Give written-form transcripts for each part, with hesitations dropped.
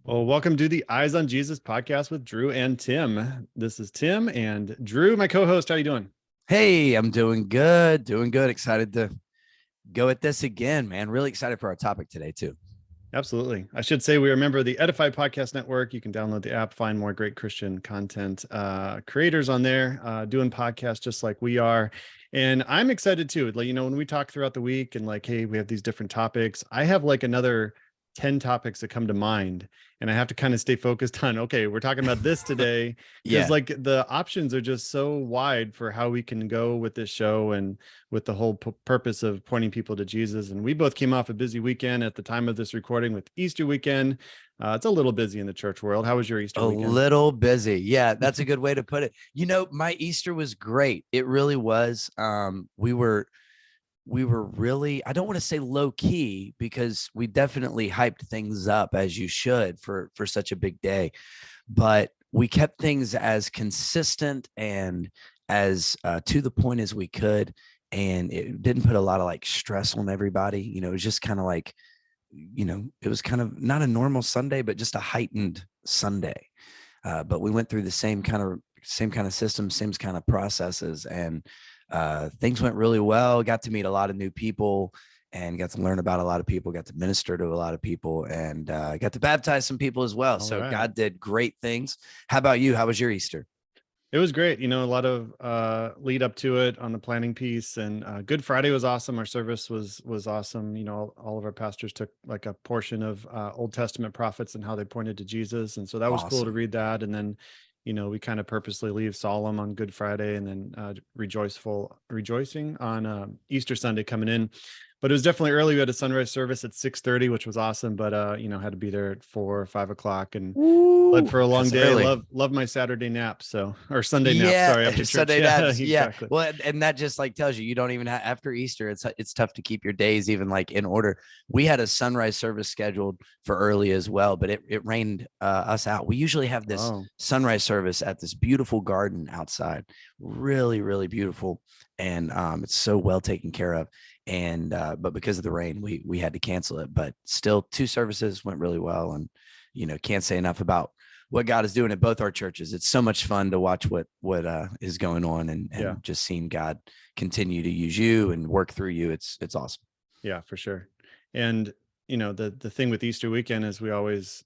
Well, welcome to the Eyes on Jesus podcast with Drew and Tim. This is Tim and Drew, my co-host. How you doing? Hey, I'm doing good, doing good. Excited to go at this again, man. Really excited for our topic today, too. Absolutely. I should say we are a member of the Edify Podcast Network. You can download the app, find more great Christian content creators on there doing podcasts just like we are. And I'm excited too. Like, when we talk throughout the week and like, hey, we have these different topics, I have like another 10 topics that come to mind. And I have to kind of stay focused on, okay, we're talking about this today. Because Yeah. like the options are just so wide for how we can go with this show and with the whole purpose of pointing people to Jesus. And we both came off a busy weekend at the time of this recording with Easter weekend. It's a little busy in the church world. How was your Easter A weekend? little busy. Yeah, that's a good way to put it. My Easter was great. It really was. We were really, I don't want to say low key because we definitely hyped things up as you should for such a big day, but we kept things as consistent and as to the point as we could. And it didn't put a lot of like stress on everybody. It was just kind of like, it was kind of not a normal Sunday, but just a heightened Sunday. But we went through the same kind of system, same kind of processes, and things went really well. Got to meet a lot of new people and got to learn about a lot of people, got to minister to a lot of people, and got to baptize some people as well. All So right. God did great things. How about you? How was your Easter? It was great. A lot of lead up to it on the planning piece, and Good Friday was awesome. Our service was awesome. All of our pastors took like a portion of Old Testament prophets and how they pointed to Jesus, and so that was cool to Awesome. read that. And then, we kind of purposely leave solemn on Good Friday, and then rejoicing on Easter Sunday coming in. But it was definitely early. We had a sunrise service at 6:30, which was awesome. But had to be there at 4 or 5 o'clock and led Ooh, for a long that's day. early. Love my Saturday nap. Or Sunday nap. Yeah, Sorry, after church. Sunday Yeah, naps. Yeah. exactly. Well, and that just like tells you don't even have after Easter. It's tough to keep your days even like in order. We had a sunrise service scheduled for early as well, but it rained us out. We usually have this Oh, sunrise service at this beautiful garden outside, really, really beautiful, and it's so well taken care of. And but because of the rain, we had to cancel it. But still, two services went really well, and can't say enough about what God is doing at both our churches. It's so much fun to watch what is going on and yeah. just seeing God continue to use you and work through you. It's awesome. Yeah, for sure. And, the thing with Easter weekend is we always,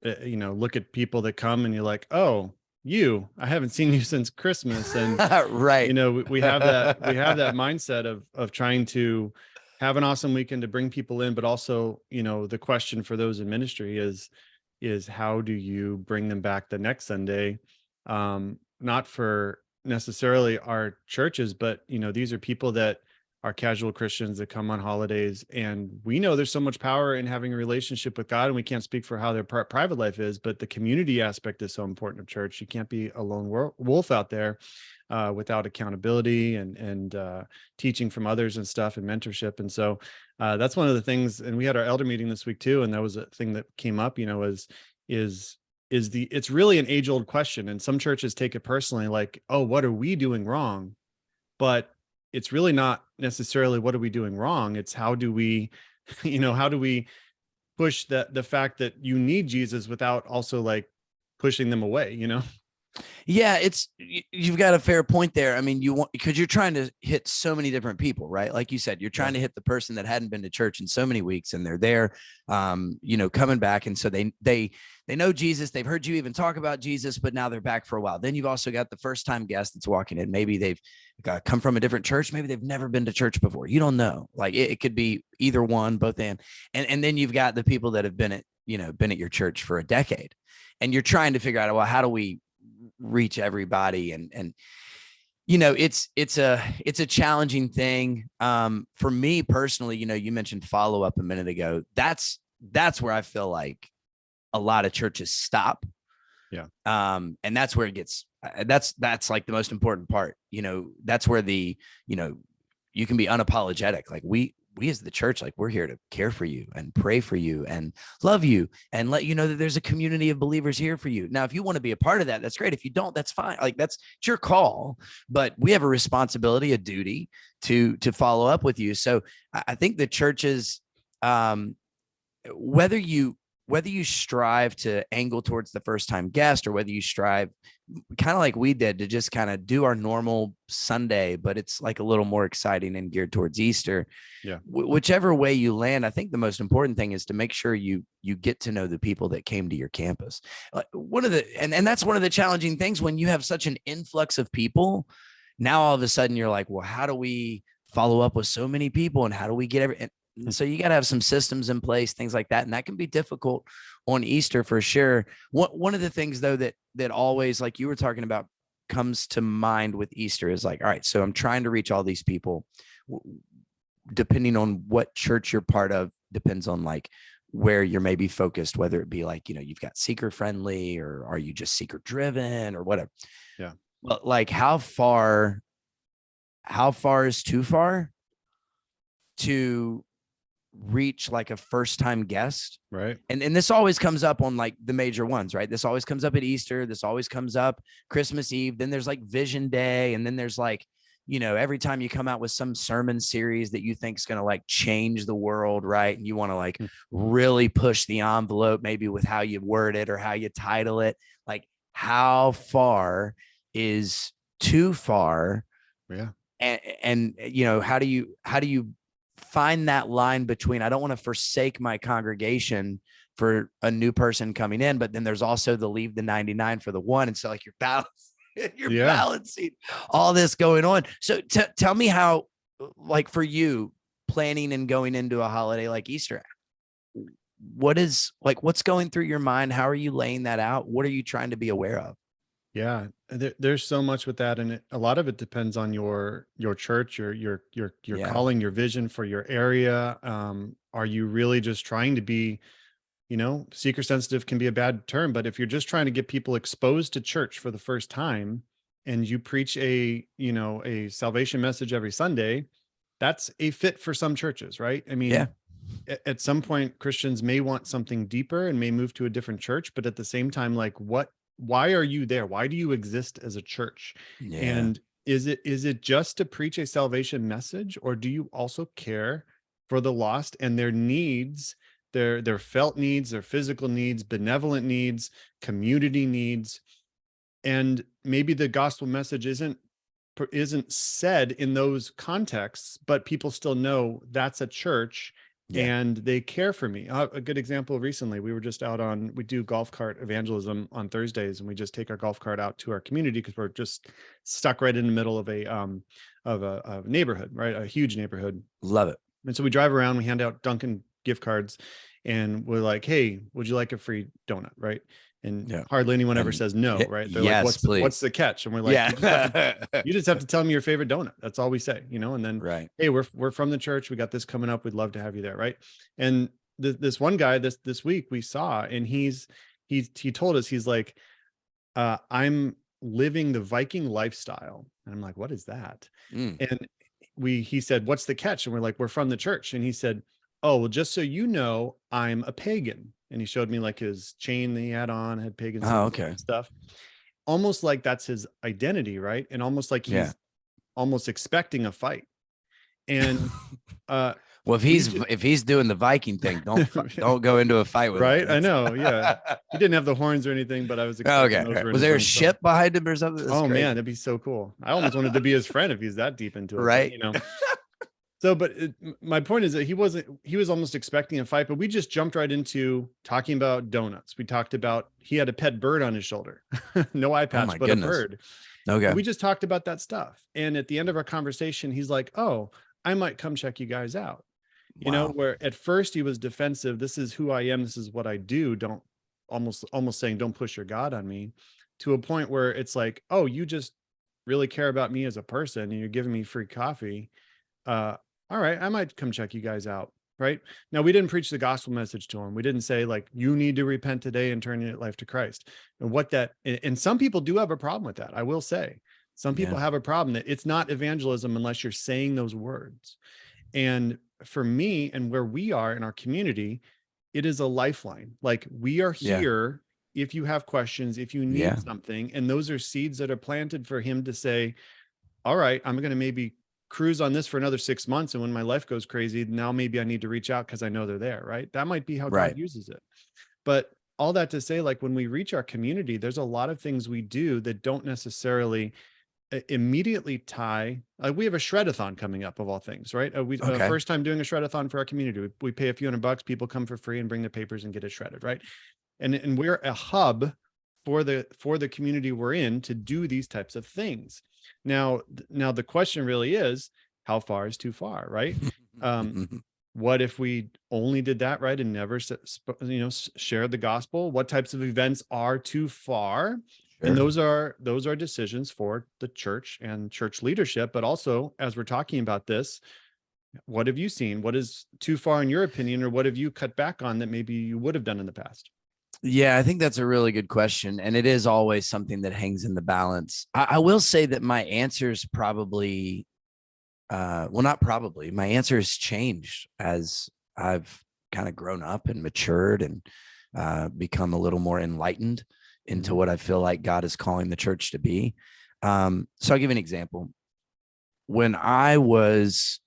look at people that come and you're like, oh, I haven't seen you since Christmas. And, Right. we have that mindset of trying to have an awesome weekend to bring people in, but also, the question for those in ministry is how do you bring them back the next Sunday? Not for necessarily our churches, but these are people that are casual Christians that come on holidays, and we know there's so much power in having a relationship with God, and we can't speak for how their private life is, but the community aspect is so important of church. You can't be a lone wolf out there without accountability and teaching from others and stuff and mentorship. And so that's one of the things. And we had our elder meeting this week too, and that was a thing that came up. Is it's really an age old question, and some churches take it personally, like, oh, what are we doing wrong? But it's really not necessarily what are we doing wrong. It's how do we, how do we push the fact that you need Jesus without also like pushing them away. Yeah, you've got a fair point there. I mean, because you're trying to hit so many different people, right? Like you said, you're trying to hit the person that hadn't been to church in so many weeks, and they're there, coming back, and so they know Jesus. They've heard you even talk about Jesus, but now they're back for a while. Then you've also got the first time guest that's walking in. Maybe they've come from a different church. Maybe they've never been to church before. You don't know. Like it could be either one, both and then you've got the people that have been at your church for a decade, and you're trying to figure out, well, how do we reach everybody? And it's a challenging thing. For me personally, you mentioned follow up a minute ago. That's where I feel like a lot of churches stop. Yeah. And that's where it gets, that's like the most important part. That's where you can be unapologetic. Like we as the church, like we're here to care for you and pray for you and love you and let you know that there's a community of believers here for you. Now, if you want to be a part of that, that's great. If you don't, that's fine. Like it's your call, but we have a responsibility, a duty to follow up with you. So I think the churches, whether you whether you strive to angle towards the first time guest, or whether you strive kind of like we did to just kind of do our normal Sunday, but it's like a little more exciting and geared towards Easter. Yeah. Whichever way you land, I think the most important thing is to make sure you get to know the people that came to your campus. One of the and that's one of the challenging things when you have such an influx of people. Now all of a sudden you're like, well, how do we follow up with so many people, and how do we get and so you got to have some systems in place, things like that. And that can be difficult on Easter for sure. One of the things though, that always, like you were talking about, comes to mind with Easter is like, all right, so I'm trying to reach all these people. Depending on what church you're part of, depends on like where you're maybe focused, whether it be like, you've got seeker friendly, or are you just seeker driven, or whatever. Yeah. But like, how far is too far to reach like a first time guest? Right. And this always comes up on like the major ones, right? This always comes up at Easter. This always comes up Christmas Eve. Then there's like Vision Day. And then there's like, every time you come out with some sermon series that you think is going to like change the world, right? And you want to like really push the envelope, maybe with how you word it or how you title it. Like, how far is too far? Yeah. And how do you find that line between, I don't want to forsake my congregation for a new person coming in, but then there's also the leave the 99 for the one. And so like you're balancing all this going on. So tell me how, like for you, planning and going into a holiday like Easter, what's going through your mind? How are you laying that out? What are you trying to be aware of? Yeah, there's so much with that, and a lot of it depends on your church, your calling, your vision for your area. Are you really just trying to be, seeker sensitive can be a bad term, but if you're just trying to get people exposed to church for the first time, and you preach a salvation message every Sunday, that's a fit for some churches, right? I mean, at some point, Christians may want something deeper and may move to a different church, but at the same time, like why are you there? Why do you exist as a church? Yeah. And is it just to preach a salvation message, or do you also care for the lost and their needs, their felt needs, their physical needs, benevolent needs, community needs? And maybe the gospel message isn't said in those contexts, but people still know that's a church. Yeah. And they care for me. A good example recently, we were just we do golf cart evangelism on Thursdays, and we just take our golf cart out to our community because we're just stuck right in the middle of a neighborhood, right? A huge neighborhood. Love it. And so we drive around, we hand out Dunkin' gift cards, and we're like, hey, would you like a free donut, right? And hardly anyone ever says no, right? They're like, what's the catch? And we're like, you just have to tell me your favorite donut. That's all we say, and then, hey, we're from the church. We got this coming up. We'd love to have you there, right? And this one guy this week we saw, and he told us, he's like, I'm living the Viking lifestyle. And I'm like, what is that? And he said, what's the catch? And we're like, we're from the church. And he said, oh, well, just so you know, I'm a pagan. And he showed me like his chain that he had on, had pagan stuff. Almost like that's his identity, right? And almost like he's almost expecting a fight. And well, if he's doing the Viking thing, don't go into a fight with him. Him. I know. Yeah. He didn't have the horns or anything, but I was expecting those. Was there a ship behind him or something? That's crazy. Man, that'd be so cool. I almost wanted to be his friend if he's that deep into it. Right. But, So, but my point is that he was almost expecting a fight, but we just jumped right into talking about donuts. We talked about, he had a pet bird on his shoulder, no eye patch, but a bird. Okay. We just talked about that stuff. And at the end of our conversation, he's like, oh, I might come check you guys out. Where at first he was defensive. This is who I am. This is what I do. Don't almost saying, don't push your God on me, to a point where it's like, oh, you just really care about me as a person and you're giving me free coffee. All right, I might come check you guys out. Right now, we didn't preach the gospel message to him. We didn't say like, you need to repent today and turn your life to Christ. And some people do have a problem with that. I will say some people have a problem that it's not evangelism unless you're saying those words. And for me, and where we are in our community, it is a lifeline. Like, we are here if you have questions, if you need something, and those are seeds that are planted for him to say, all right, I'm going to maybe cruise on this for another 6 months. And when my life goes crazy, now maybe I need to reach out because I know they're there, right? That might be how God uses it. But all that to say, like when we reach our community, there's a lot of things we do that don't necessarily immediately tie. We have a shredathon coming up, of all things, right? Okay. First time doing a shredathon for our community. We pay a few $100, people come for free and bring the papers and get it shredded, right? And we're a hub for the community we're in to do these types of things. Now the question really is, how far is too far, right? What if we only did that, right, and never shared the gospel? What types of events are too far? Sure. And those are decisions for the church and church leadership. But also, as we're talking about this, what have you seen? What is too far in your opinion, or what have you cut back on that maybe you would have done in the past? Yeah, I think that's a really good question. And it is always something that hangs in the balance. I will say that my answer is probably, well, not probably, my answer has changed as I've kind of grown up and matured and become a little more enlightened into what I feel like God is calling the church to be. So I'll give you an example. When I was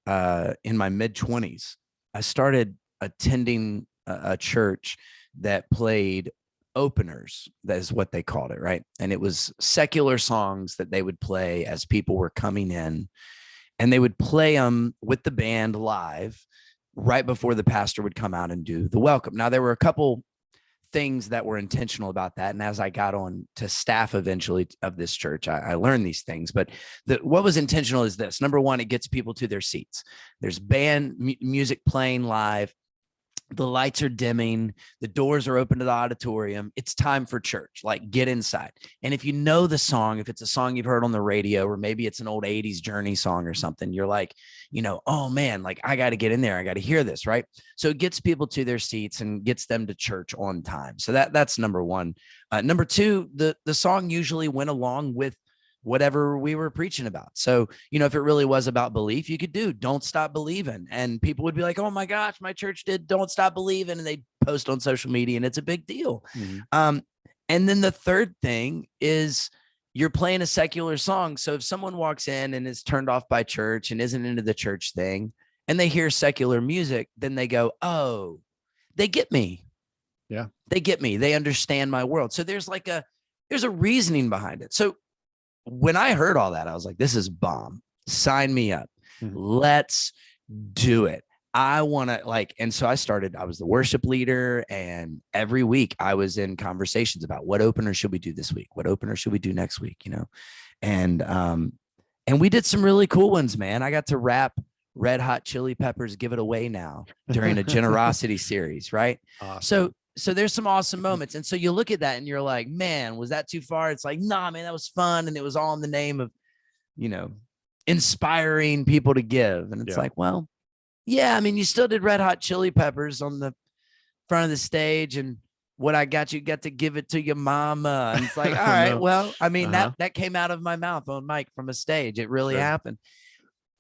in my mid-20s, I started attending a church that played openers. That is what they called it, right? And it was secular songs that they would play as people were coming in, and they would play them with the band live right before the pastor would come out and do the welcome. Now, there were a couple things that were intentional about that. And as I got on to staff eventually of this church, I learned these things. But what was intentional is this. Number one, it gets people to their seats. There's band music playing live. The lights are dimming. The doors are open to the auditorium. It's time for church. Like, get inside. And if you know the song, if it's a song you've heard on the radio, or maybe it's an old 80s Journey song or something, you're like, oh man, like I got to get in there. I got to hear this, right? So it gets people to their seats and gets them to church on time. So that's number one. Number two, the song usually went along with whatever we were preaching about. So, if it really was about belief, you could do Don't Stop Believing. And people would be like, oh my gosh, my church did Don't Stop Believing. And they post on social media, and it's a big deal. And then the third thing is you're playing a secular song. So if someone walks in and is turned off by church and isn't into the church thing, and they hear secular music, then they go, oh, they get me. Yeah. They get me. They understand my world. So there's a reasoning behind it. So when I heard all that, I was like, this is bomb. Sign me up. Let's do it. I want to and so I was the worship leader, and every week I was in conversations about what opener should we do this week? What opener should we do next week? And we did some really cool ones, man. I got to rap Red Hot Chili Peppers Give It Away Now during a generosity series, right? Awesome. So there's some awesome moments. And so you look at that and you're like, man, was that too far? It's like, nah, man, that was fun. And it was all in the name of, inspiring people to give. And it's like, well, yeah, I mean, you still did Red Hot Chili Peppers on the front of the stage, and what I got, you got to give it to your mama. And it's like, all right, well, I mean, that came out of my mouth on mic from a stage. It really happened.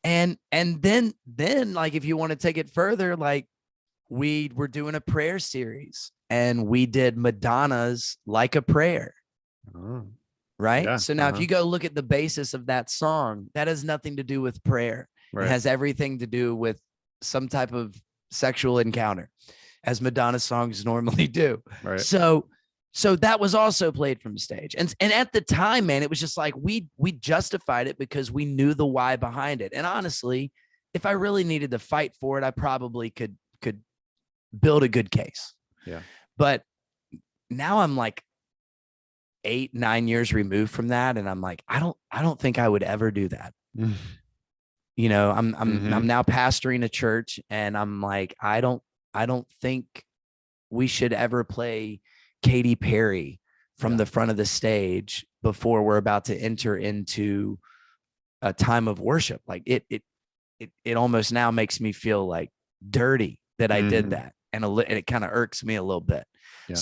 And then like, if you want to take it further, like we were doing a prayer series, and we did Madonna's Like a Prayer. Right. Yeah, so now if you go look at the basis of that song, that has nothing to do with prayer. Right. It has everything to do with some type of sexual encounter, as Madonna songs normally do. Right. So that was also played from stage. And at the time, man, it was just like, we justified it because we knew the why behind it. And honestly, if I really needed to fight for it, I probably could build a good case. Yeah. But now I'm like 8-9 years removed from that, and I'm like, I don't think I would ever do that. I'm now pastoring a church, and I'm like, I don't think we should ever play Katy Perry from the front of the stage before we're about to enter into a time of worship. Like it almost now makes me feel like dirty that I did that, and it kind of irks me a little bit. Yeah.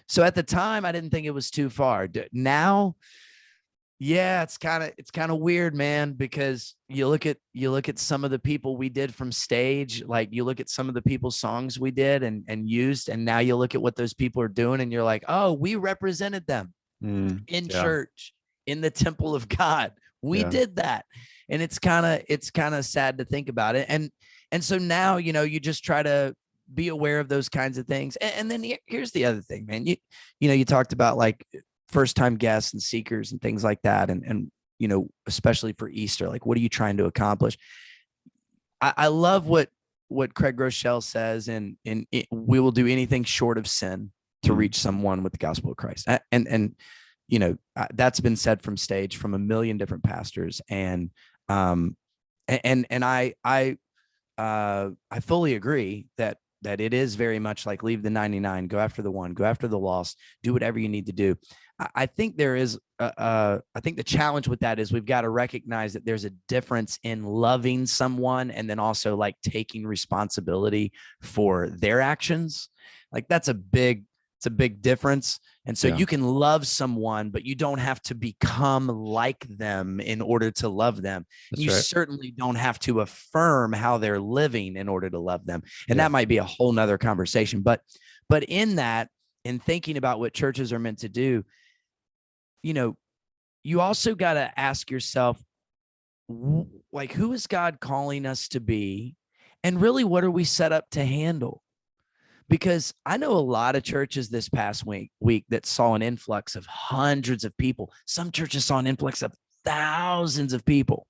So at the time, I didn't think it was too far. Now, yeah, it's kind of weird, man, because you look at some of the people we did from stage, like you look at some of the people's songs we did and used, and now you look at what those people are doing, and you're like, oh, we represented them in church, in the temple of God. We did that. And it's kind of sad to think about it. And so now, you just try to be aware of those kinds of things. And then here's the other thing, man. You know, you talked about like first time guests and seekers and things like that. And, you know, especially for Easter, like, what are you trying to accomplish? I love what Craig Rochelle says, and we will do anything short of sin to reach someone with the gospel of Christ. And, you know, that's been said from stage from a million different pastors. And I fully agree that it is very much like leave the 99, go after the one, go after the lost, do whatever you need to do. I think there is, I think the challenge with that is we've got to recognize that there's a difference in loving someone and then also like taking responsibility for their actions. Like it's a big difference. And so you can love someone, but you don't have to become like them in order to love them. You certainly don't have to affirm how they're living in order to love them. And that might be a whole nother conversation. But in that, in thinking about what churches are meant to do, you know, you also got to ask yourself, like, who is God calling us to be? And really, what are we set up to handle? Because I know a lot of churches this past week that saw an influx of hundreds of people. Some churches saw an influx of thousands of people.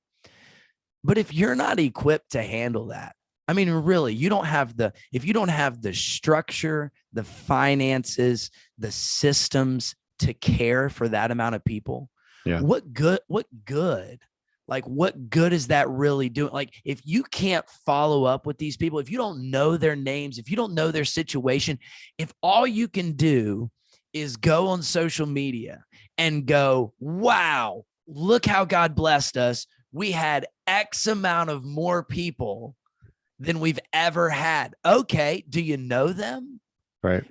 But if you're not equipped to handle that, I mean, really, if you don't have the structure, the finances, the systems to care for that amount of people, what good is that really doing? Like, if you can't follow up with these people, if you don't know their names, if you don't know their situation, if all you can do is go on social media and go, wow, look how God blessed us. We had X amount of more people than we've ever had. Okay. Do you know them? Right.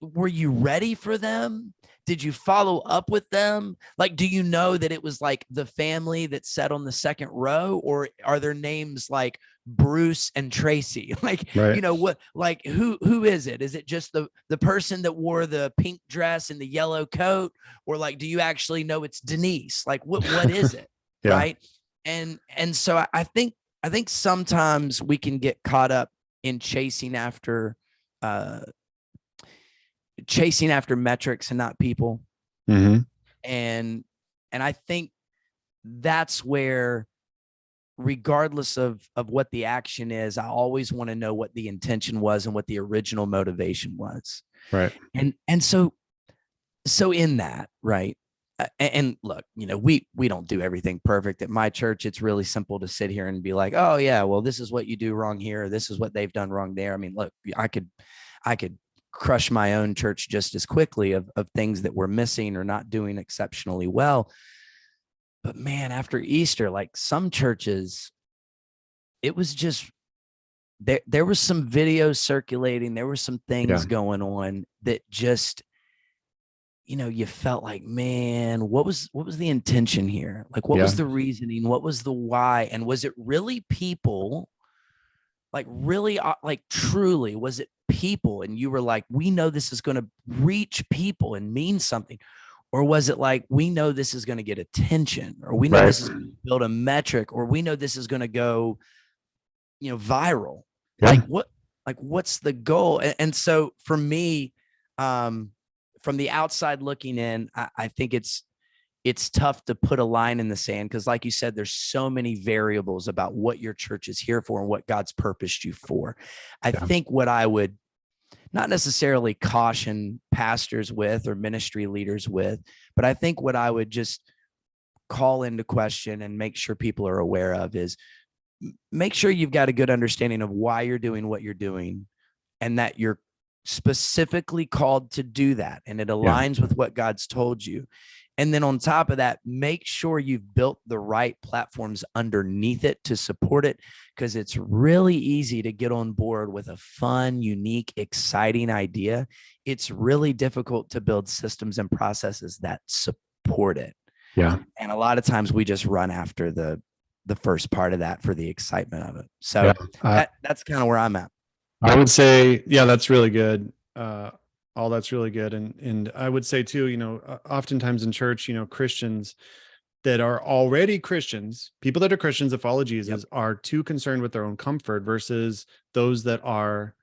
Were you ready for them? Did you follow up with them? Like, do you know that it was like the family that sat on the second row, or are their names like Bruce and Tracy? Like, you know, what, like who is it? Is it just the person that wore the pink dress and the yellow coat? Or like, do you actually know it's Denise? Like, what is it? Right. And so I think sometimes we can get caught up in chasing after metrics and not people. And I think that's where, regardless of what the action is, I always want to know what the intention was and what the original motivation was. Right. And so in that, right. And look, you know, we don't do everything perfect at my church. It's really simple to sit here and be like, oh yeah, well, this is what you do wrong here. This is what they've done wrong there. I mean, look, I could crush my own church just as quickly of things that we're missing or not doing exceptionally well. But man, after Easter, like some churches, it was just, there was some videos circulating. There were some things going on that just, you know, you felt like, man, what was the intention here? Like, what was the reasoning? What was the why? And was it really people? Like, really, like, truly, was it people? And you were like, we know this is going to reach people and mean something. Or was it like, we know this is going to get attention, or we know this is going to build a metric, or we know this is going to go, you know, viral? What's the goal? And so for me, from the outside looking in, I think it's tough to put a line in the sand, because like you said, there's so many variables about what your church is here for and what God's purposed you for. I think what I would not necessarily caution pastors with or ministry leaders with, but I think what I would just call into question and make sure people are aware of is, make sure you've got a good understanding of why you're doing what you're doing, and that you're specifically called to do that, and it aligns with what God's told you. And then on top of that, make sure you've built the right platforms underneath it to support it, because it's really easy to get on board with a fun, unique, exciting idea. It's really difficult to build systems and processes that support it. And a lot of times we just run after the first part of that for the excitement of it. So that's kind of where I'm at. I would say, that's really good. All that's really good. And I would say too, you know, oftentimes in church, you know, Christians that are already Christians, people that are Christians that follow Jesus, are too concerned with their own comfort versus those that are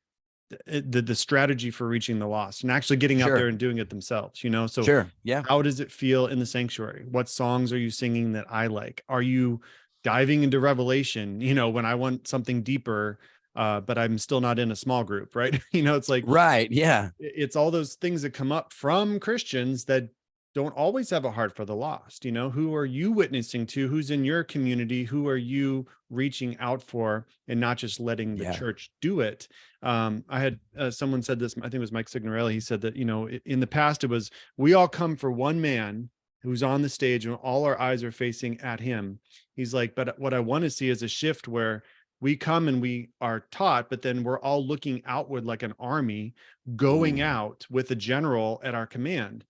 the strategy for reaching the lost and actually getting out Sure. there and doing it themselves, So Sure. Yeah. how does it feel in the sanctuary? What songs are you singing that I like? Are you diving into Revelation, when I want something deeper, but I'm still not in a small group, right? It's like, Right. Yeah. it's all those things that come up from Christians that don't always have a heart for the lost. Who are you witnessing to? Who's in your community? Who are you reaching out for, and not just letting the Yeah. church do it? I had someone said this, I think it was Mike Signorelli. He said that, in the past, it was, we all come for one man who's on the stage and all our eyes are facing at him. He's like, but what I want to see is a shift where we come and we are taught, but then we're all looking outward like an army going Ooh. out with a general at our command.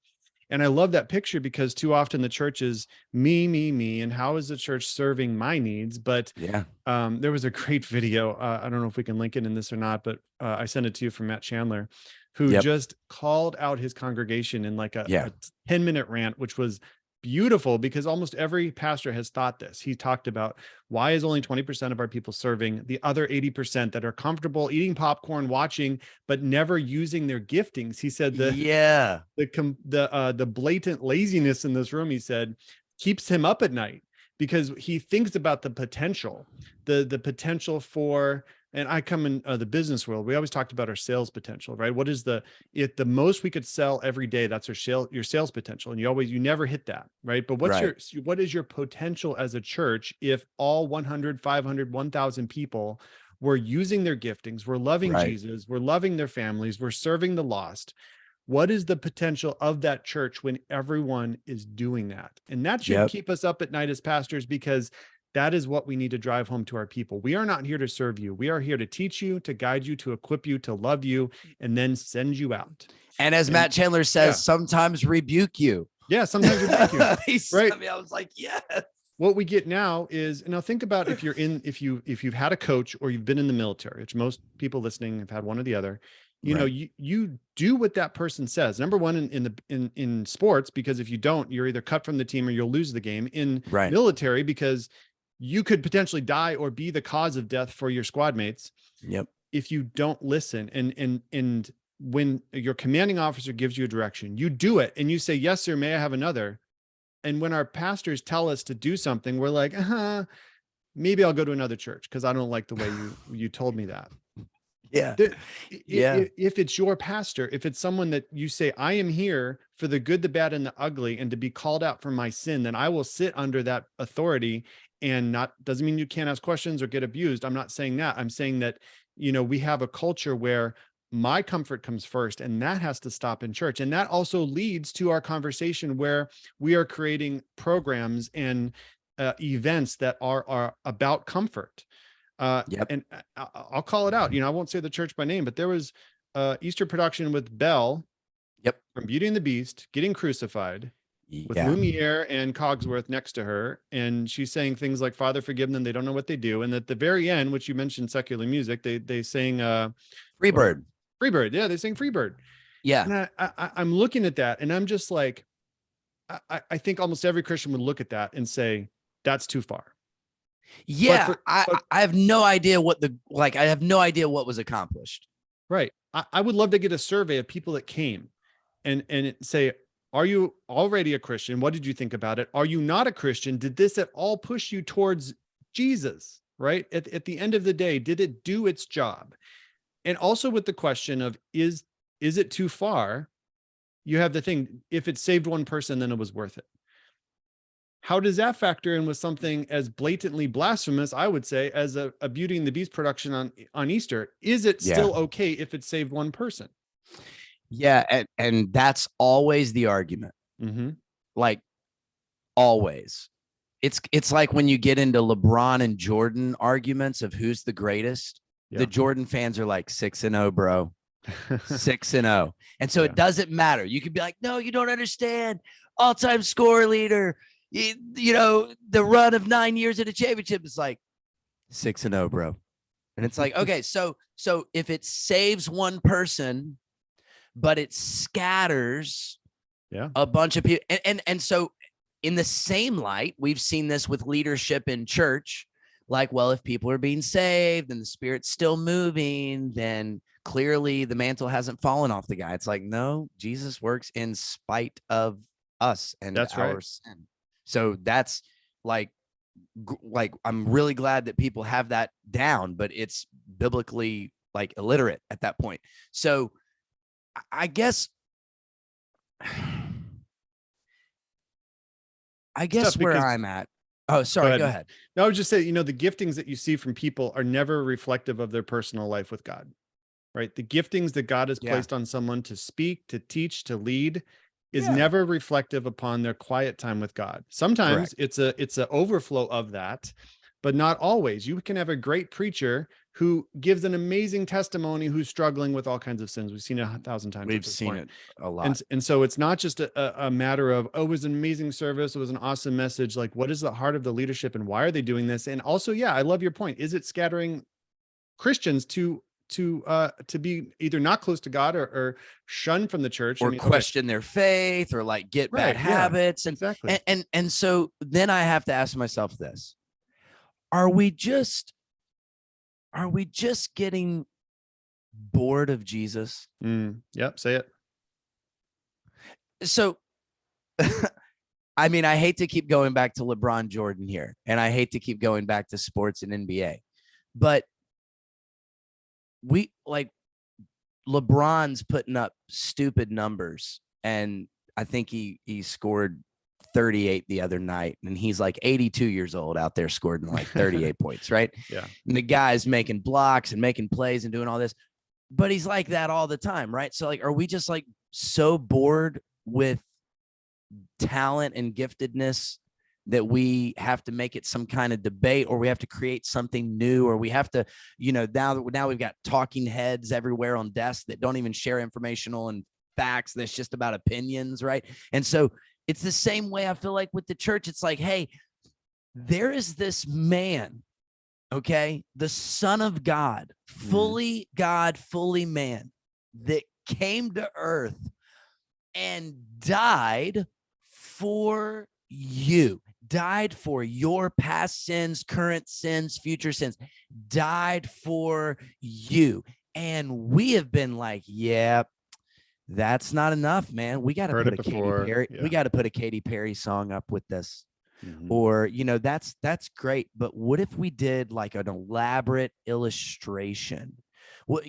And I love that picture because too often the church is me, me, me. And how is the church serving my needs? But Yeah. there was a great video. I don't know if we can link it in this or not, but I sent it to you from Matt Chandler, who Yep. just called out his congregation in like a 10-minute rant, which was beautiful because almost every pastor has thought this. He talked about, why is only 20% of our people serving? The other 80% that are comfortable eating popcorn, watching, but never using their giftings. He said the blatant laziness in this room, he said, keeps him up at night because he thinks about the potential, the potential for. And I come in the business world. We always talked about our sales potential, right? What is the most we could sell every day? That's your sales potential. And you never hit that, right? But what is your potential as a church if all 100, 500, 1,000 people were using their giftings, we're loving Jesus, we're loving their families, we're serving the lost? What is the potential of that church when everyone is doing that? And that should keep us up at night as pastors, because that is what we need to drive home to our people. We are not here to serve you. We are here to teach you, to guide you, to equip you, to love you, and then send you out. And as Matt Chandler says, sometimes rebuke you. Yeah, sometimes rebuke you. Right. I mean, I was like, yes. What we get now is, now think about if you've had a coach or you've been in the military, which most people listening have had one or the other. You do what that person says. Number one, in sports, because if you don't, you're either cut from the team or you'll lose the game. In military, because you could potentially die or be the cause of death for your squad mates. Yep. If you don't listen, and when your commanding officer gives you a direction, you do it and you say, yes, sir, may I have another? And when our pastors tell us to do something, we're like, maybe I'll go to another church because I don't like the way you told me that. Yeah. If it's your pastor, if it's someone that you say, I am here for the good, the bad, and the ugly, and to be called out for my sin, then I will sit under that authority. And doesn't mean you can't ask questions or get abused. I'm not saying that. I'm saying that, we have a culture where my comfort comes first, and that has to stop in church. And that also leads to our conversation where we are creating programs and events that are about comfort. And I'll call it out. I won't say the church by name, but there was Easter production with Belle from Beauty and the Beast getting crucified with Lumiere and Cogsworth next to her. And she's saying things like, Father, forgive them. They don't know what they do. And at the very end, which you mentioned secular music, they sang Freebird. Freebird. Yeah, they sang Freebird. Yeah. And I'm looking at that and I'm just like, I think almost every Christian would look at that and say, that's too far. Yeah. I have no idea I have no idea what was accomplished. Right. I would love to get a survey of people that came and say, are you already a Christian? What did you think about it? Are you not a Christian? Did this at all push you towards Jesus? Right. At the end of the day, did it do its job? And also with the question of, is it too far? You have the thing, if it saved one person, then it was worth it. How does that factor in with something as blatantly blasphemous, I would say, as a Beauty and the Beast production on Easter? Is it still okay if it saved one person? Yeah. And that's always the argument. Mm-hmm. Like always. It's like when you get into LeBron and Jordan arguments of who's the greatest, the Jordan fans are like 6-0, bro. 6-0. And so it doesn't matter. You could be like, no, you don't understand. All-time score leader. The run of 9 years at a championship is like 6-0, bro. And it's like, okay, so if it saves one person, but it scatters a bunch of people. And so in the same light, we've seen this with leadership in church. Like, well, if people are being saved and the Spirit's still moving, then clearly the mantle hasn't fallen off the guy. It's like, no, Jesus works in spite of us and That's our right. sin. So that's like I'm really glad that people have that down, but it's biblically like illiterate at that point. So I guess Tough where because I'm at. Oh, go sorry. Go ahead. ahead. No, I would just say, the giftings that you see from people are never reflective of their personal life with God, right? The giftings that God has Yeah. placed on someone to speak, to teach, to lead is Yeah. never reflective upon their quiet time with God. Sometimes Correct. it's a overflow of that, but not always. You can have a great preacher who gives an amazing testimony who's struggling with all kinds of sins. We've seen it 1,000 times at We've this seen point. it a lot. And so it's not just a matter of, oh, it was an amazing service, it was an awesome message. Like, what is the heart of the leadership and why are they doing this? And also, yeah, I love your point. Is it scattering Christians to be either not close to God or shun from the church? I Or mean, okay, question their faith or like get bad right, yeah, habits. exactly. And so then I have to ask myself this. Are we just getting bored of Jesus? Yep, say it. So I mean, I hate to keep going back to LeBron Jordan here, and I hate to keep going back to sports and NBA, but we like LeBron's putting up stupid numbers, and I think he scored 38 the other night, and he's like 82 years old out there scoring like 38 points, right? Yeah. And the guy's making blocks and making plays and doing all this, but he's like that all the time, right? So like, are we just like so bored with talent and giftedness that we have to make it some kind of debate, or we have to create something new, or we have to, now we've got talking heads everywhere on desks that don't even share informational and facts. That's just about opinions, right? And so it's the same way I feel like with the church. It's like, hey, there is this man, okay, the Son of God, fully man, that came to earth and died for you, died for your past sins, current sins, future sins, died for you. And we have been like, yeah, that's not enough, man. We got to put a Katy Perry. Yeah. We got to put a Katy Perry song up with this. Mhm. Or, that's great. But what if we did like an elaborate illustration? Well,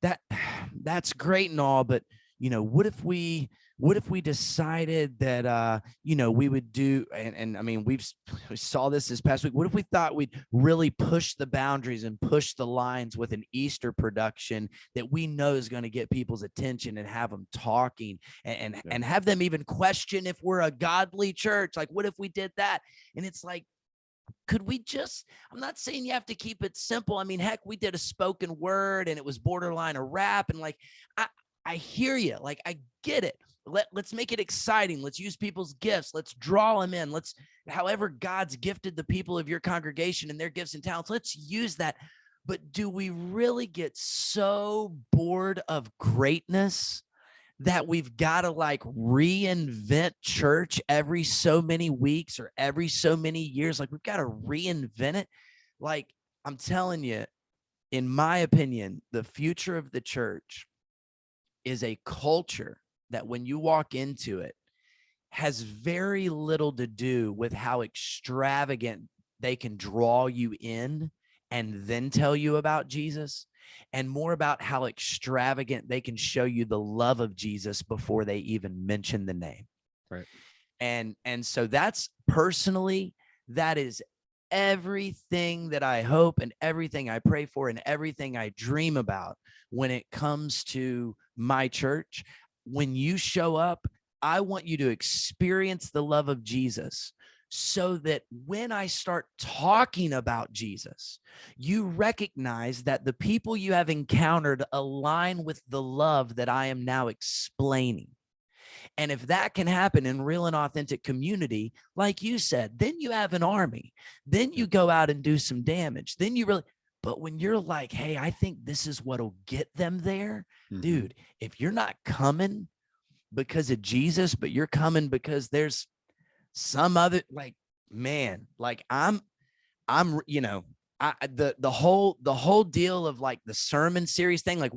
that's great and all, but what if we decided that we would do, and I mean we saw this past week. What if we thought we'd really push the boundaries and push the lines with an Easter production that we know is going to get people's attention and have them talking and have them even question if we're a godly church? Like, what if we did that? And it's like, could we just, I'm not saying you have to keep it simple. I mean, heck, we did a spoken word and it was borderline a rap. And like, I hear you. Like, I get it. Let's make it exciting. Let's use people's gifts. Let's draw them in. However God's gifted the people of your congregation and their gifts and talents, let's use that. But do we really get so bored of greatness that we've got to like reinvent church every so many weeks or every so many years? Like, we've got to reinvent it. Like, I'm telling you, in my opinion, the future of the church is a culture that when you walk into it has very little to do with how extravagant they can draw you in and then tell you about Jesus, and more about how extravagant they can show you the love of Jesus before they even mention the name. Right. And so that's personally, that is everything that I hope and everything I pray for and everything I dream about when it comes to my church. When you show up, I want you to experience the love of Jesus, so that when I start talking about Jesus, you recognize that the people you have encountered align with the love that I am now explaining. And if that can happen in real and authentic community, like you said, then you have an army. Then you go out and do some damage. Then you really, but when you're like, hey, I think this is what'll get them there, dude, if you're not coming because of Jesus, but you're coming because there's some other, like, man, like the whole deal of like the sermon series thing, like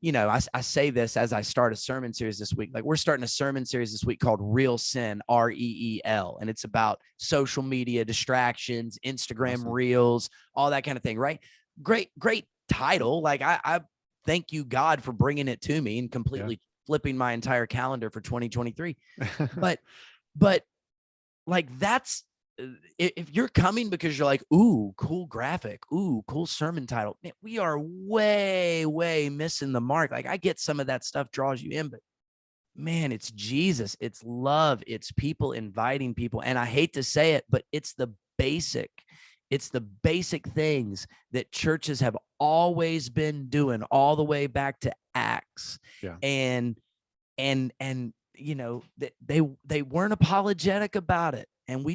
I say this as I start a sermon series this week. Like, we're starting a sermon series this week called Real Sin, REEL. And it's about social media distractions, Instagram Awesome. reels, all that kind of thing, right? Great title. Like, I thank you, God, for bringing it to me and completely flipping my entire calendar for 2023. But like, that's, if you're coming because you're like, ooh, cool graphic, ooh, cool sermon title, man, we are way missing the mark. Like, I get some of that stuff draws you in, but man, it's Jesus, it's love, it's people inviting people. And I hate to say it, but it's the basic things that churches have always been doing all the way back to Acts. Yeah. And they weren't apologetic about it. And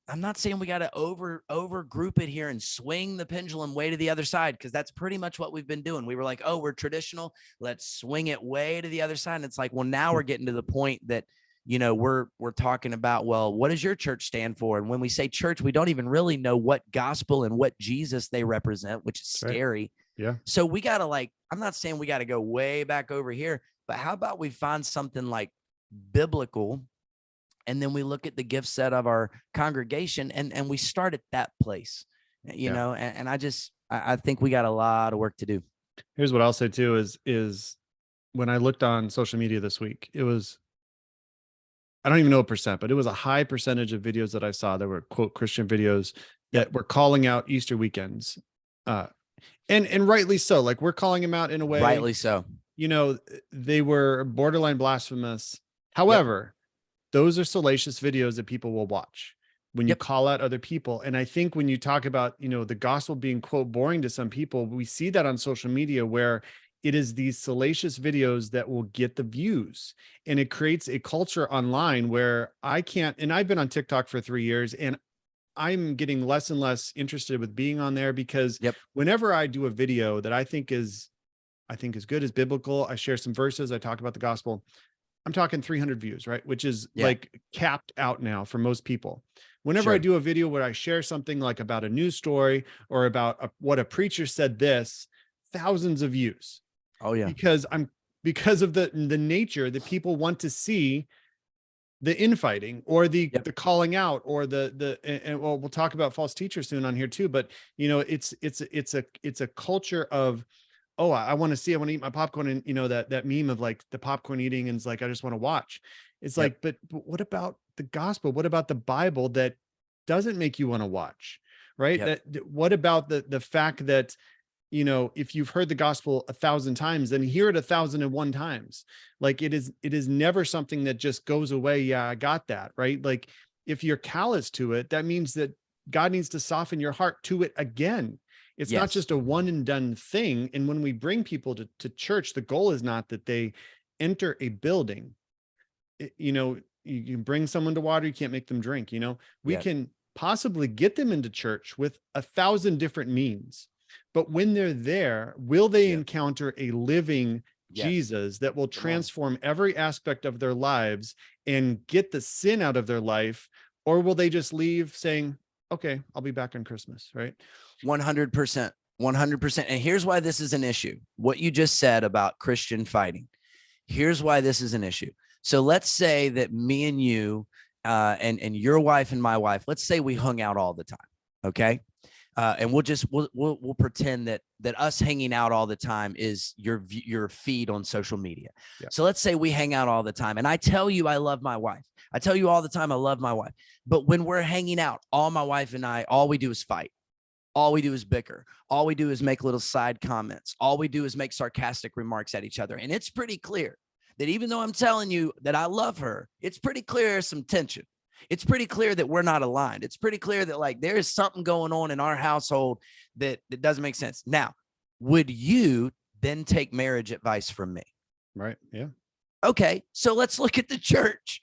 I'm not saying we got to over group it here and swing the pendulum way to the other side, because that's pretty much what we've been doing. We were like, oh, we're traditional, let's swing it way to the other side. And it's like, well, now we're getting to the point that, we're talking about, well, what does your church stand for? And when we say church, we don't even really know what gospel and what Jesus they represent, which is scary. Right. Yeah. So we got to, I'm not saying we got to go way back over here, but how about we find something like biblical, and then we look at the gift set of our congregation and we start at that place, and I think we got a lot of work to do. Here's what I'll say too is when I looked on social media this week, it was, I don't even know a percent, but it was a high percentage of videos that I saw that were, quote, Christian videos that were calling out Easter weekends. And rightly so. Like, we're calling them out in a way. Rightly so. They were borderline blasphemous. However, those are salacious videos that people will watch when you call out other people. And I think when you talk about, the gospel being, quote, boring to some people, we see that on social media, where it is these salacious videos that will get the views, and it creates a culture online where and I've been on TikTok for 3 years, and I'm getting less and less interested with being on there, because whenever I do a video that I think is good, is biblical, I share some verses, I talk about the gospel, I'm talking 300 views, right? Which is like capped out now for most people. Whenever I do a video where I share something like about a news story or about what a preacher said, thousands of views. Oh yeah. Because of the nature that people want to see, the infighting or the calling out, or and well, we'll talk about false teachers soon on here too. But it's a culture of, oh, I want to eat my popcorn, and that meme of like the popcorn eating, and it's like, I just want to watch. It's like, but what about the gospel? What about the Bible that doesn't make you want to watch? Right? What about the fact that, if you've heard the gospel 1,000 times, then hear it 1,001 times. Like, it is never something that just goes away. Yeah, I got that. Right. Like, if you're callous to it, that means that God needs to soften your heart to it again. It's not just a one and done thing. And when we bring people to church, the goal is not that they enter a building. You can bring someone to water, you can't make them drink. We can possibly get them into church with 1,000 different means. But when they're there, will they encounter a living Jesus that will transform every aspect of their lives and get the sin out of their life? Or will they just leave saying, okay, I'll be back on Christmas, right? 100%. 100%. And here's why this is an issue. What you just said about Christian fighting. Here's why this is an issue. So let's say that me and you and your wife and my wife, let's say we hung out all the time. Okay. And we'll pretend that us hanging out all the time is your feed on social media. Yeah. So let's say we hang out all the time, and I tell you I love my wife. I tell you all the time I love my wife. But when we're hanging out, my wife and I, all we do is fight. All we do is bicker. All we do is make little side comments. All we do is make sarcastic remarks at each other. And it's pretty clear that even though I'm telling you that I love her, it's pretty clear there's some tension. It's pretty clear that we're not aligned. It's pretty clear that like there is something going on in our household that doesn't make sense. Now, would you then take marriage advice from me? Right. Yeah. Okay. So let's look at the church.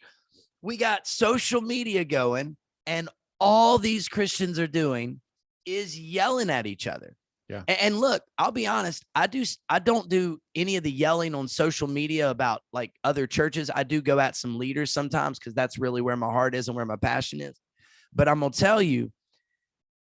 We got social media going, and all these Christians are doing is yelling at each other. Yeah. And look, I'll be honest. I don't do any of the yelling on social media about like other churches. I do go at some leaders sometimes, because that's really where my heart is and where my passion is. But I'm going to tell you,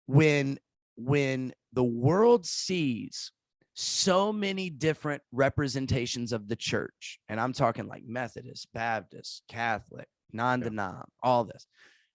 when the world sees so many different representations of the church. And I'm talking like Methodist, Baptist, Catholic, non-denom, all this.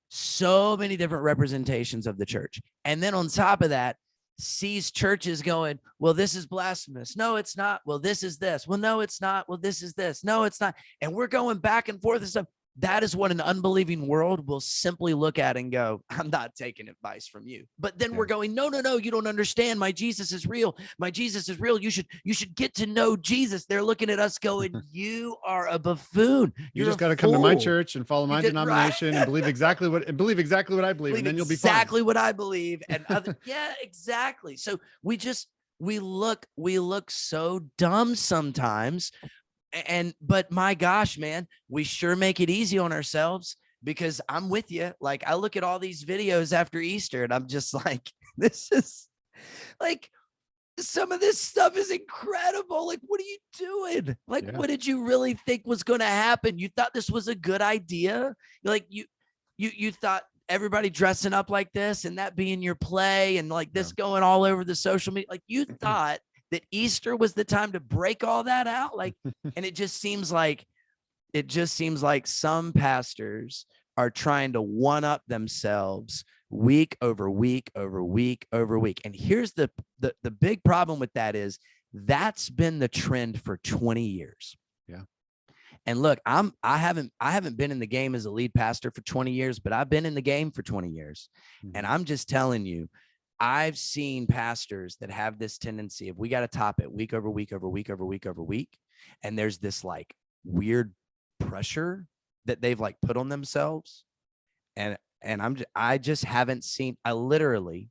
So many different representations of the church. And then on top of that, sees churches going, well, this is blasphemous. No, it's not. Well, this is this. Well, no, it's not. Well, this is this. No, it's not. And we're going back and forth and stuff. That is what an unbelieving world will simply look at and go, I'm not taking advice from you. But then we're going, no, you don't understand. My Jesus is real. My Jesus is real. You should get to know Jesus. They're looking at us going, you are a buffoon. You just got to come to my church and follow my denomination and believe exactly what I believe, and then you'll be fine. Exactly what I believe. And yeah, exactly. So we look so dumb sometimes. But my gosh, man, we sure make it easy on ourselves, because I'm with you. Like, I look at all these videos after Easter and I'm just like, this is like, some of this stuff is incredible. Like, what are you doing? Like, what did you really think was going to happen? You thought this was a good idea? Like, you thought everybody dressing up like this and that being your play and like this going all over the social media. Like, you thought that Easter was the time to break all that out. Like, and it just seems like some pastors are trying to one up themselves week over week over week over week. And here's the big problem with that is that's been the trend for 20 years. Yeah. And look, I haven't been in the game as a lead pastor for 20 years, but I've been in the game for 20 years. Mm-hmm. And I'm just telling you, I've seen pastors that have this tendency of, we got to top it week over week over week over week over week. And there's this like weird pressure that they've like put on themselves. And I just haven't seen, I literally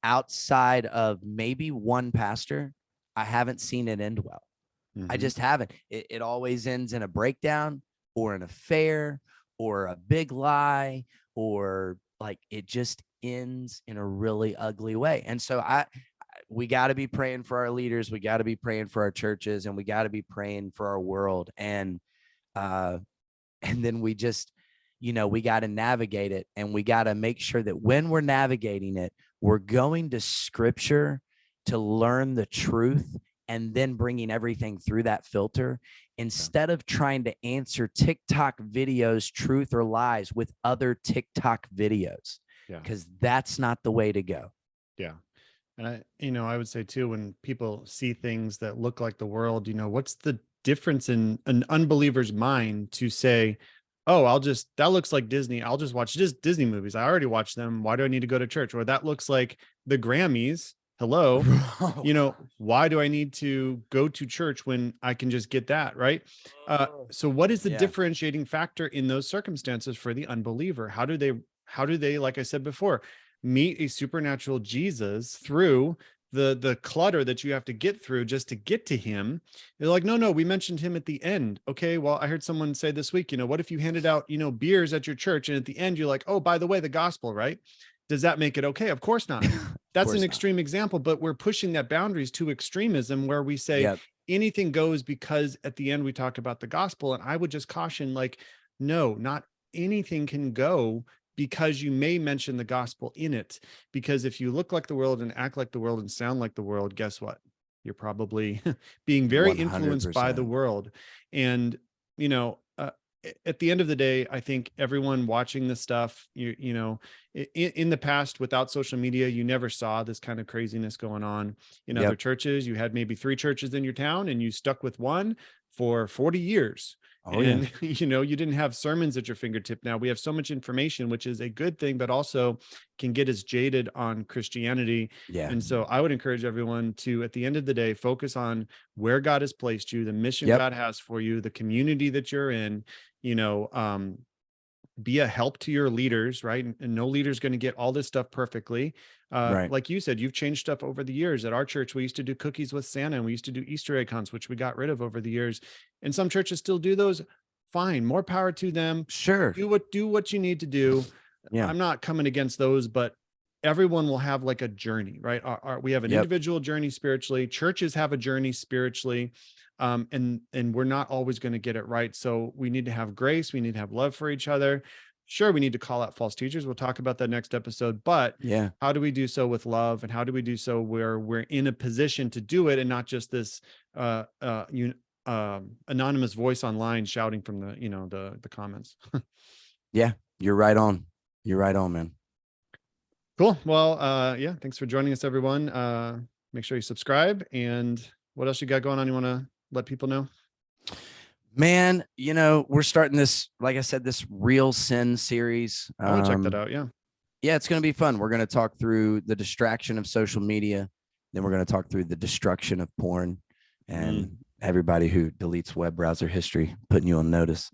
outside of maybe one pastor, I haven't seen it end well. Mm-hmm. I just haven't. It always ends in a breakdown or an affair or a big lie, or like it just ends in a really ugly way. And so we got to be praying for our leaders. We got to be praying for our churches, and we got to be praying for our world. And then we just, we got to navigate it, and we got to make sure that when we're navigating it, we're going to scripture to learn the truth, and then bringing everything through that filter, instead of trying to answer TikTok videos, truth or lies, with other TikTok videos. Yeah. Because that's not the way to go. Yeah. And I would say too, when people see things that look like the world, what's the difference in an unbeliever's mind to say, oh, that looks like Disney. I'll just watch Disney movies. I already watched them. Why do I need to go to church? Or that looks like the Grammys. Hello. Why do I need to go to church when I can just get that? Right. So what is the differentiating factor in those circumstances for the unbeliever? How do they, like I said before, meet a supernatural Jesus through the clutter that you have to get through just to get to him? They're like, no, we mentioned him at the end. Okay, well, I heard someone say this week, what if you handed out, beers at your church, and at the end you're like, oh, by the way, the gospel, right? Does that make it okay? Of course not. That's an extreme example, but we're pushing that boundaries to extremism where we say anything goes, because at the end we talk about the gospel. And I would just caution, like, no, not anything can go because you may mention the gospel in it. Because if you look like the world and act like the world and sound like the world, guess what? You're probably being very 100%. Influenced by the world. And, at the end of the day, I think everyone watching this stuff, in the past, without social media, you never saw this kind of craziness going on in other churches. You had maybe 3 churches in your town, and you stuck with one for 40 years. Oh, and, you didn't have sermons at your fingertip. Now we have so much information, which is a good thing, but also can get us jaded on Christianity. Yeah. And so I would encourage everyone to, at the end of the day, focus on where God has placed you, the mission God has for you, the community that you're in, be a help to your leaders, right? And no leader is going to get all this stuff perfectly. Right. Like you said, you've changed stuff over the years. At our church, we used to do cookies with Santa, and we used to do Easter egg hunts, which we got rid of over the years. And some churches still do those. Fine, more power to them. Sure. Do what you need to do. Yeah. I'm not coming against those, but everyone will have like a journey, right? We have an individual journey spiritually. Churches have a journey spiritually. And we're not always going to get it right. So we need to have grace. We need to have love for each other. sure, we need to call out false teachers. We'll talk about that next episode, but Yeah. how do we do so with love, and how do we do so where we're in a position to do it and not just this anonymous voice online shouting from the, the comments. Yeah, you're right on. You're right on, man. Cool. Well, yeah, thanks for joining us, everyone. Make sure you subscribe. And what else you got going on? You want to let people know? Man, we're starting this, like I said, this Real Sin series. I want to check that out. Yeah. Yeah, it's going to be fun. We're going to talk through the distraction of social media. Then we're going to talk through the destruction of porn and everybody who deletes web browser history, putting you on notice.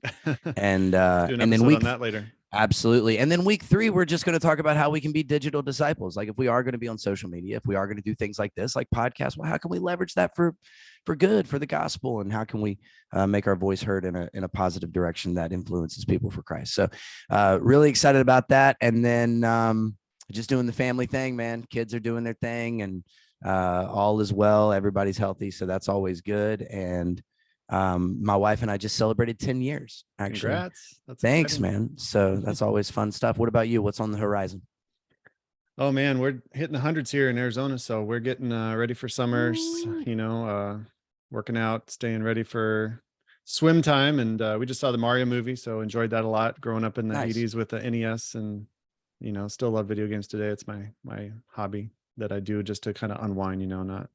And then week on that later. Absolutely. And then week 3, we're just going to talk about how we can be digital disciples. Like if we are going to be on social media, if we are going to do things like this, like podcasts, well, how can we leverage that for good, for the gospel? And how can we make our voice heard in a positive direction that influences people for Christ? So really excited about that. And then just doing the family thing, man. Kids are doing their thing and all is well. Everybody's healthy. So that's always good. And my wife and I just celebrated 10 years, actually. Congrats. Thanks, exciting. man. So that's always fun stuff. What about you? What's on the horizon? Oh man, we're hitting the hundreds here in Arizona. So we're getting ready for summers, working out, staying ready for swim time. And we just saw the Mario movie. So enjoyed that a lot growing up in the Nice. 80s with the NES, and, still love video games today. It's my hobby that I do just to kind of unwind, not.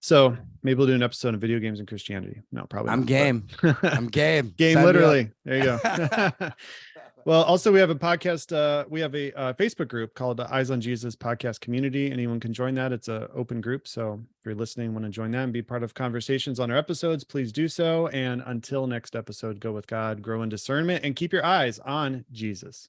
So maybe we'll do an episode of video games and Christianity. No, probably. I'm not, game. I'm game. Game, Sign me up. literally. There you go. Well, also we have a podcast. We have a Facebook group called the Eyes on Jesus Podcast Community. Anyone can join that. It's an open group. So if you're listening, want to join that and be part of conversations on our episodes, please do so. And until next episode, go with God, grow in discernment, and keep your eyes on Jesus.